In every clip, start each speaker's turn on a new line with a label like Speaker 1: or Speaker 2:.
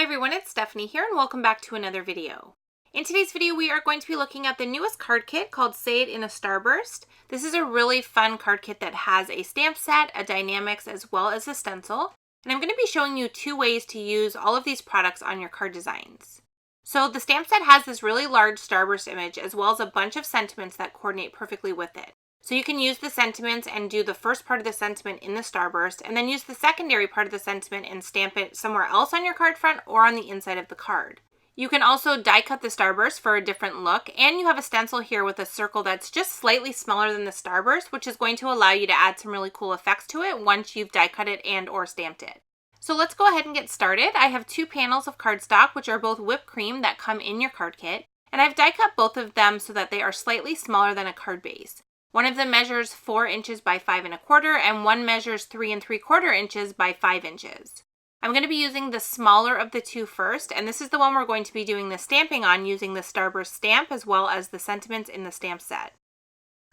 Speaker 1: everyone, it's Stephanie here and welcome back to another video. In today's video we are going to be looking at the newest card kit called Say It in a Starburst. This is a really fun card kit that has a stamp set, a dynamics, as well as a stencil. And I'm going to be showing you two ways to use all of these products on your card designs. So the stamp set has this really large Starburst image as well as a bunch of sentiments that coordinate perfectly with it. So you can use the sentiments and do the first part of the sentiment in the Starburst and then use the secondary part of the sentiment and stamp it somewhere else on your card front or on the inside of the card. You can also die cut the Starburst for a different look, and you have a stencil here with a circle that's just slightly smaller than the Starburst, which is going to allow you to add some really cool effects to it once you've die cut it and or stamped it. So let's go ahead and get started. I have two panels of cardstock, which are both whipped cream that come in your card kit, and I've die cut both of them so that they are slightly smaller than a card base. One of them measures 4 inches by 5 1/4, and one measures 3 3/4 inches by 5 inches. I'm going to be using the smaller of the two first, and this is the one we're going to be doing the stamping on using the Starburst stamp as well as the sentiments in the stamp set.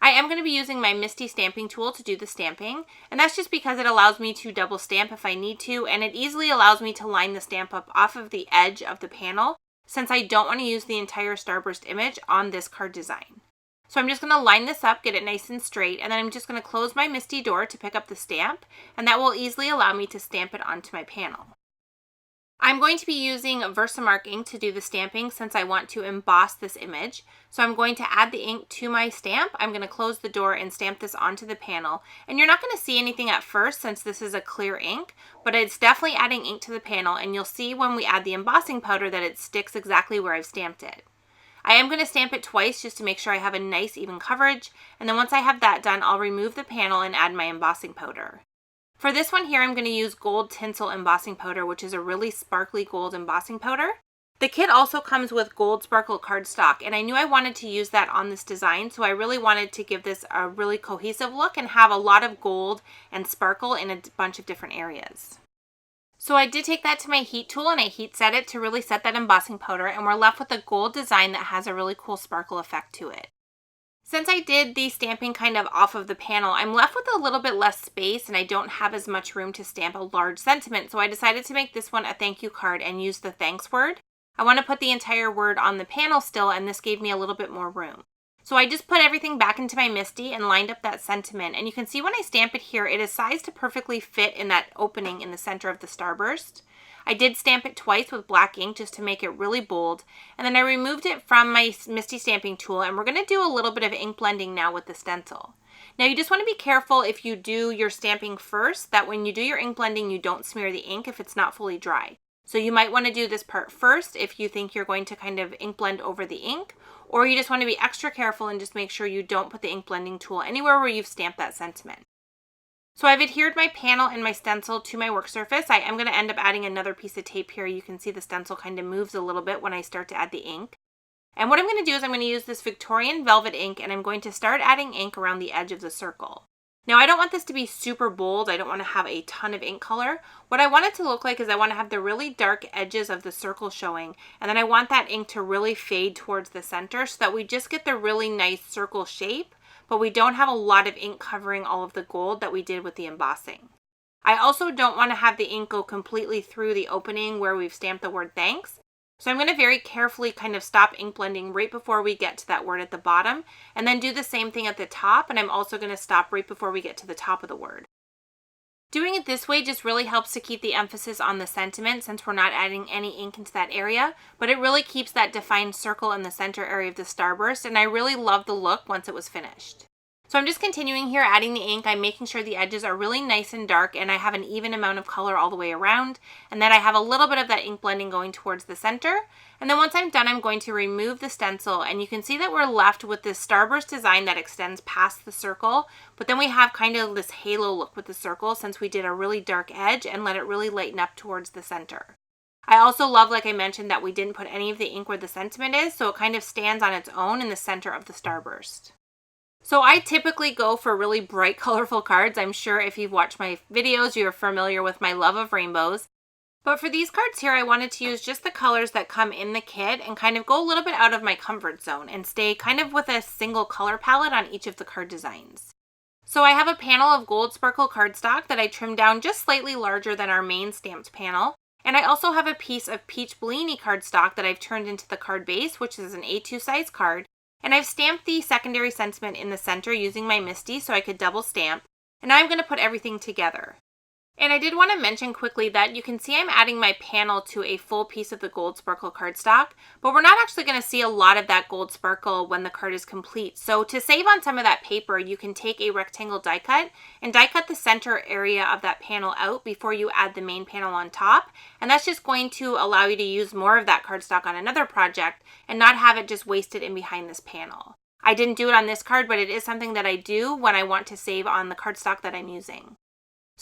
Speaker 1: I am going to be using my Misty stamping tool to do the stamping, and that's just because it allows me to double stamp if I need to, and it easily allows me to line the stamp up off of the edge of the panel since I don't want to use the entire Starburst image on this card design. So I'm just going to line this up, get it nice and straight, and then I'm just going to close my Misty door to pick up the stamp, and that will easily allow me to stamp it onto my panel. I'm going to be using Versamark ink to do the stamping since I want to emboss this image. So I'm going to add the ink to my stamp. I'm going to close the door and stamp this onto the panel. And you're not going to see anything at first since this is a clear ink, but it's definitely adding ink to the panel, and you'll see when we add the embossing powder that it sticks exactly where I've stamped it. I am going to stamp it twice just to make sure I have a nice even coverage, and then once I have that done, I'll remove the panel and add my embossing powder. For this one here, I'm going to use gold tinsel embossing powder, which is a really sparkly gold embossing powder. The kit also comes with gold sparkle cardstock, and I knew I wanted to use that on this design, so I really wanted to give this a really cohesive look and have a lot of gold and sparkle in a bunch of different areas. So I did take that to my heat tool and I heat set it to really set that embossing powder, and we're left with a gold design that has a really cool sparkle effect to it. Since I did the stamping kind of off of the panel, I'm left with a little bit less space and I don't have as much room to stamp a large sentiment, so I decided to make this one a thank you card and use the thanks word. I want to put the entire word on the panel still, and this gave me a little bit more room. So I just put everything back into my Misty and lined up that sentiment, and you can see when I stamp it here, it is sized to perfectly fit in that opening in the center of the Starburst. I did stamp it twice with black ink just to make it really bold, and then I removed it from my Misty stamping tool, and we're going to do a little bit of ink blending now with the stencil. Now you just want to be careful if you do your stamping first, that when you do your ink blending you don't smear the ink if it's not fully dry. So you might want to do this part first if you think you're going to kind of ink blend over the ink, or you just want to be extra careful and just make sure you don't put the ink blending tool anywhere where you've stamped that sentiment. So I've adhered my panel and my stencil to my work surface. I am going to end up adding another piece of tape here. You can see the stencil kind of moves a little bit when I start to add the ink. And what I'm going to do is I'm going to use this Victorian velvet ink, and I'm going to start adding ink around the edge of the circle. Now I don't want this to be super bold. I don't want to have a ton of ink color. What I want it to look like is I want to have the really dark edges of the circle showing, and then I want that ink to really fade towards the center so that we just get the really nice circle shape, but we don't have a lot of ink covering all of the gold that we did with the embossing. I also don't want to have the ink go completely through the opening where we've stamped the word thanks. So I'm going to very carefully kind of stop ink blending right before we get to that word at the bottom, and then do the same thing at the top, and I'm also going to stop right before we get to the top of the word. Doing it this way just really helps to keep the emphasis on the sentiment since we're not adding any ink into that area, but it really keeps that defined circle in the center area of the Starburst, and I really love the look once it was finished. So I'm just continuing here adding the ink. I'm making sure the edges are really nice and dark and I have an even amount of color all the way around, and then I have a little bit of that ink blending going towards the center. And then once I'm done, I'm going to remove the stencil, and you can see that we're left with this Starburst design that extends past the circle, but then we have kind of this halo look with the circle since we did a really dark edge and let it really lighten up towards the center. I also love, like I mentioned, that we didn't put any of the ink where the sentiment is, so it kind of stands on its own in the center of the Starburst. So I typically go for really bright, colorful cards. I'm sure if you've watched my videos, you're familiar with my love of rainbows. But for these cards here, I wanted to use just the colors that come in the kit and kind of go a little bit out of my comfort zone and stay kind of with a single color palette on each of the card designs. So I have a panel of gold sparkle cardstock that I trimmed down just slightly larger than our main stamped panel. And I also have a piece of Peach Bellini cardstock that I've turned into the card base, which is an A2 size card. And I've stamped the secondary sentiment in the center using my MISTI so I could double stamp. And now I'm going to put everything together. And I did want to mention quickly that you can see I'm adding my panel to a full piece of the gold sparkle cardstock, but we're not actually going to see a lot of that gold sparkle when the card is complete. So to save on some of that paper, you can take a rectangle die cut and die cut the center area of that panel out before you add the main panel on top. And that's just going to allow you to use more of that cardstock on another project and not have it just wasted in behind this panel. I didn't do it on this card, but it is something that I do when I want to save on the cardstock that I'm using.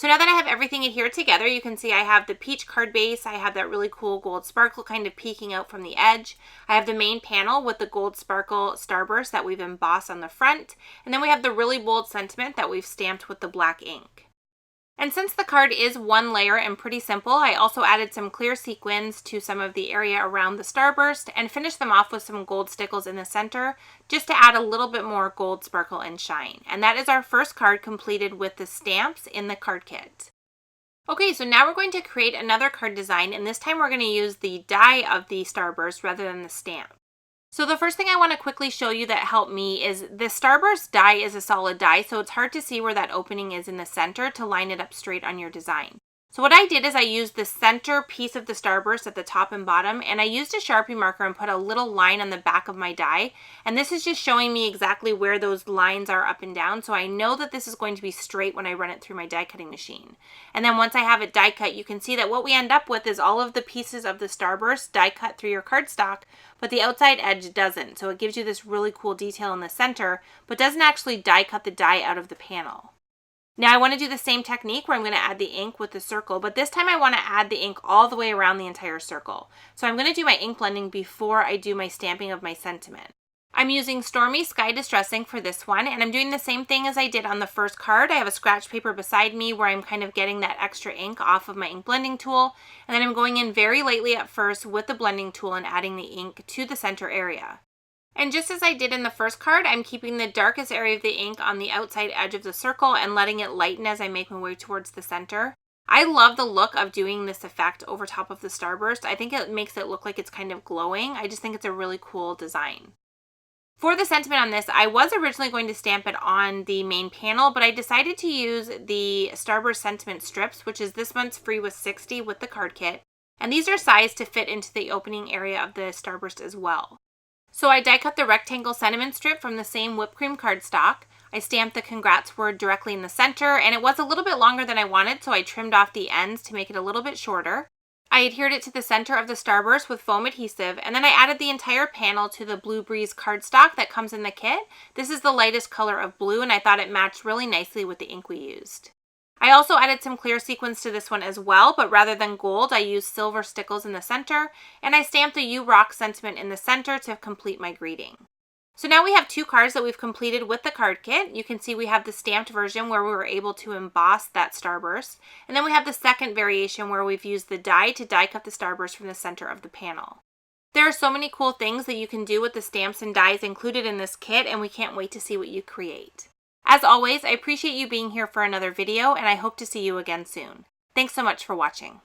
Speaker 1: So now that I have everything adhered together, you can see I have the peach card base, I have that really cool gold sparkle kind of peeking out from the edge. I have the main panel with the gold sparkle starburst that we've embossed on the front, and then we have the really bold sentiment that we've stamped with the black ink. And since the card is one layer and pretty simple, I also added some clear sequins to some of the area around the starburst and finished them off with some gold stickles in the center just to add a little bit more gold sparkle and shine. And that is our first card completed with the stamps in the card kit. Okay, so now we're going to create another card design, and this time we're going to use the die of the starburst rather than the stamp. So the first thing I want to quickly show you that helped me is the Starburst die is a solid die, so it's hard to see where that opening is in the center to line it up straight on your design. So what I did is I used the center piece of the Starburst at the top and bottom, and I used a Sharpie marker and put a little line on the back of my die. And this is just showing me exactly where those lines are up and down, so I know that this is going to be straight when I run it through my die cutting machine. And then once I have it die cut, you can see that what we end up with is all of the pieces of the Starburst die cut through your cardstock, but the outside edge doesn't. So it gives you this really cool detail in the center, but doesn't actually die cut the die out of the panel. Now I want to do the same technique where I'm going to add the ink with the circle, but this time I want to add the ink all the way around the entire circle. So I'm going to do my ink blending before I do my stamping of my sentiment. I'm using Stormy Sky Distressing for this one, and I'm doing the same thing as I did on the first card. I have a scratch paper beside me where I'm kind of getting that extra ink off of my ink blending tool, and then I'm going in very lightly at first with the blending tool and adding the ink to the center area. And just as I did in the first card, I'm keeping the darkest area of the ink on the outside edge of the circle and letting it lighten as I make my way towards the center. I love the look of doing this effect over top of the Starburst. I think it makes it look like it's kind of glowing. I just think it's a really cool design. For the sentiment on this, I was originally going to stamp it on the main panel, but I decided to use the Starburst sentiment strips, which is this month's free with 60 with the card kit. And these are sized to fit into the opening area of the Starburst as well. So I die cut the rectangle sentiment strip from the same whipped cream cardstock. I stamped the congrats word directly in the center, and it was a little bit longer than I wanted, so I trimmed off the ends to make it a little bit shorter. I adhered it to the center of the Starburst with foam adhesive, and then I added the entire panel to the Blue Breeze cardstock that comes in the kit. This is the lightest color of blue, and I thought it matched really nicely with the ink we used. I also added some clear sequins to this one as well, but rather than gold, I used silver stickles in the center, and I stamped the You Rock sentiment in the center to complete my greeting. So now we have two cards that we've completed with the card kit. You can see we have the stamped version where we were able to emboss that Starburst, and then we have the second variation where we've used the die to die cut the Starburst from the center of the panel. There are so many cool things that you can do with the stamps and dies included in this kit, and we can't wait to see what you create. As always, I appreciate you being here for another video, and I hope to see you again soon. Thanks so much for watching.